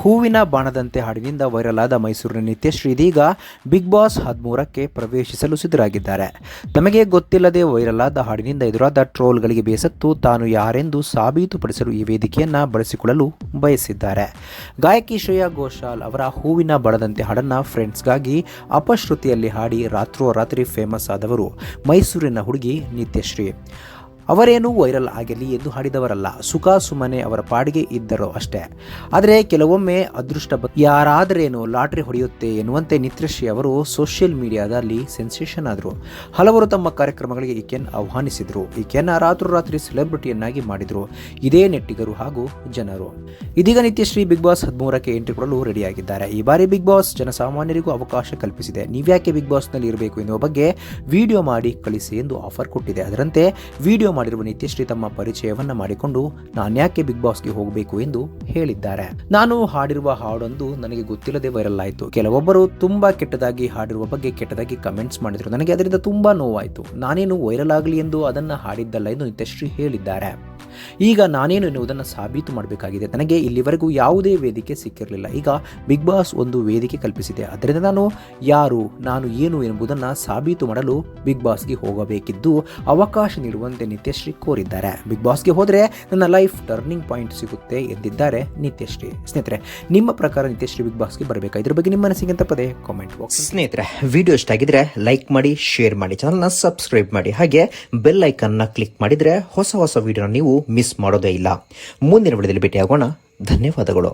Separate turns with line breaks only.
ಹೂವಿನ ಬಾಣದಂತೆ ಹಾಡಿನಿಂದ ವೈರಲ್ ಆದ ಮೈಸೂರಿನ ನಿತ್ಯಶ್ರೀ ಇದೀಗ ಬಿಗ್ ಬಾಸ್ 13ಕ್ಕೆ ಪ್ರವೇಶಿಸಲು ಸಿದ್ಧರಾಗಿದ್ದಾರೆ. ತಮಗೆ ಗೊತ್ತಿಲ್ಲದೆ ವೈರಲ್ ಆದ ಹಾಡಿನಿಂದ ಎದುರಾದ ಟ್ರೋಲ್ಗಳಿಗೆ ಬೇಸತ್ತು ತಾನು ಯಾರೆಂದು ಸಾಬೀತುಪಡಿಸಲು ಈ ವೇದಿಕೆಯನ್ನು ಬಳಸಿಕೊಳ್ಳಲು ಬಯಸಿದ್ದಾರೆ. ಗಾಯಕಿ ಶ್ರೇಯಾ ಘೋಷಾಲ್ ಅವರ ಹೂವಿನ ಬಾಣದಂತೆ ಹಾಡನ್ನು ಫ್ರೆಂಡ್ಸ್ಗಾಗಿ ಅಪಶ್ರುತಿಯಲ್ಲಿ ಹಾಡಿ ರಾತ್ರೋರಾತ್ರಿ ಫೇಮಸ್ ಆದವರು ಮೈಸೂರಿನ ಹುಡುಗಿ ನಿತ್ಯಶ್ರೀ. ಅವರೇನು ವೈರಲ್ ಆಗಿರಲಿ ಎಂದು ಹಾಡಿದವರಲ್ಲ, ಸುಖ ಸುಮ್ಮನೆ ಅವರ ಪಾಡಿಗೆ ಇದ್ದರು ಅಷ್ಟೇ. ಆದರೆ ಕೆಲವೊಮ್ಮೆ ಅದೃಷ್ಟ ಯಾರಾದರೇನು ಲಾಟ್ರಿ ಹೊಡೆಯುತ್ತೆ ಎನ್ನುವಂತೆ ನಿತ್ಯಶ್ರೀ ಅವರು ಸೋಷಿಯಲ್ ಮೀಡಿಯಾದಲ್ಲಿ ಸೆನ್ಸೇಷನ್ ಆದರು. ಹಲವರು ತಮ್ಮ ಕಾರ್ಯಕ್ರಮಗಳಿಗೆ ಈಕೆಯನ್ನು ಆಹ್ವಾನಿಸಿದರು. ಈಕೆಯನ್ನು ರಾತ್ರೋರಾತ್ರಿ ಸೆಲೆಬ್ರಿಟಿಯನ್ನಾಗಿ ಮಾಡಿದರು ಇದೇ ನೆಟ್ಟಿಗರು ಹಾಗೂ ಜನರು. ಇದೀಗ ನಿತ್ಯಶ್ರೀ ಬಿಗ್ ಬಾಸ್ 13ಕ್ಕೆ ಎಂಟ್ರಿ ಕೊಡಲು ರೆಡಿಯಾಗಿದ್ದಾರೆ. ಈ ಬಾರಿ ಬಿಗ್ ಬಾಸ್ ಜನಸಾಮಾನ್ಯರಿಗೂ ಅವಕಾಶ ಕಲ್ಪಿಸಿದೆ. ನೀವ್ಯಾಕೆ ಬಿಗ್ ಬಾಸ್ನಲ್ಲಿ ಇರಬೇಕು ಎನ್ನುವ ಬಗ್ಗೆ ವಿಡಿಯೋ ಮಾಡಿ ಕಳಿಸಿ ಎಂದು ಆಫರ್ ಕೊಟ್ಟಿದೆ. ಅದರಂತೆ ವಿಡಿಯೋ ಮಾಡಿರುವ ನಿತ್ಯಶ್ರೀ ತಮ್ಮ ಪರಿಚಯವನ್ನ ಮಾಡಿಕೊಂಡು ನಾನ್ಯಾಕೆ ಬಿಗ್ ಬಾಸ್ಗೆ ಹೋಗಬೇಕು ಎಂದು ಹೇಳಿದ್ದಾರೆ. ನಾನು ಹಾಡಿರುವ ಹಾಡೊಂದು ನನಗೆ ಗೊತ್ತಿಲ್ಲದೆ ವೈರಲ್ ಆಯಿತು. ಕೆಲವೊಬ್ಬರು ತುಂಬಾ ಕೆಟ್ಟದಾಗಿ ಹಾಡಿರುವ ಬಗ್ಗೆ ಕೆಟ್ಟದಾಗಿ ಕಮೆಂಟ್ಸ್ ಮಾಡಿದರು. ನನಗೆ ಅದರಿಂದ ತುಂಬಾ ನೋವಾಯಿತು. ನಾನೇನು ವೈರಲ್ ಆಗಲಿ ಎಂದು ಅದನ್ನು ಹಾಡಿದ್ದಲ್ಲ ಎಂದು ನಿತ್ಯಶ್ರೀ ಹೇಳಿದ್ದಾರೆ. ಈಗ ನಾನೇನು ಎನ್ನುವುದನ್ನು ಸಾಬೀತು ಮಾಡಬೇಕಾಗಿದೆ. ನನಗೆ ಇಲ್ಲಿವರೆಗೂ ಯಾವುದೇ ವೇದಿಕೆ ಸಿಕ್ಕಿರಲಿಲ್ಲ. ಈಗ ಬಿಗ್ ಬಾಸ್ ಒಂದು ವೇದಿಕೆ ಕಲ್ಪಿಸಿದೆ. ಅದರಿಂದ ನಾನು ಏನು ಎಂಬುದನ್ನು ಸಾಬೀತು ಮಾಡಲು ಬಿಗ್ ಬಾಸ್ಗೆ ಹೋಗಬೇಕಿದ್ದು ಅವಕಾಶ ನೀಡುವಂತೆ ನಿತ್ಯಶ್ರೀ ಕೋರಿದ್ದಾರೆ. ಬಿಗ್ ಬಾಸ್ಗೆ ಹೋದರೆ ನನ್ನ ಲೈಫ್ ಟರ್ನಿಂಗ್ ಪಾಯಿಂಟ್ ಸಿಗುತ್ತೆ ಎಂದಿದ್ದಾರೆ ನಿತ್ಯಶ್ರೀ. ಸ್ನೇಹಿತರೆ, ನಿಮ್ಮ ಪ್ರಕಾರ ನಿತ್ಯಶ್ರೀ ಬಿಗ್ ಬಾಸ್ಗೆ ಬರಬೇಕಾ? ಇದ್ರ ಬಗ್ಗೆ ನಿಮ್ಮ ಮನಸ್ಸಿಗೆ ತಪ್ಪದೆ ಕಾಮೆಂಟ್ ಬಾಕ್ಸ್. ಸ್ನೇಹಿತರೆ, ವಿಡಿಯೋ ಇಷ್ಟ ಆಗಿದ್ರೆ ಲೈಕ್ ಮಾಡಿ, ಶೇರ್ ಮಾಡಿ, ಚಾನಲ್ನ ಸಬ್ಸ್ಕ್ರೈಬ್ ಮಾಡಿ, ಹಾಗೆ ಬೆಲ್ ಐಕನ್ನ ಕ್ಲಿಕ್ ಮಾಡಿದ್ರೆ ಹೊಸ ವಿಡಿಯೋನ ನೀವು ಮಿಸ್ ಮಾಡೋದೇ ಇಲ್ಲ. ಮುಂದಿನ ವಿಡಿಯೋದಲ್ಲಿ ಭೇಟಿಯಾಗೋಣ. ಧನ್ಯವಾದಗಳು.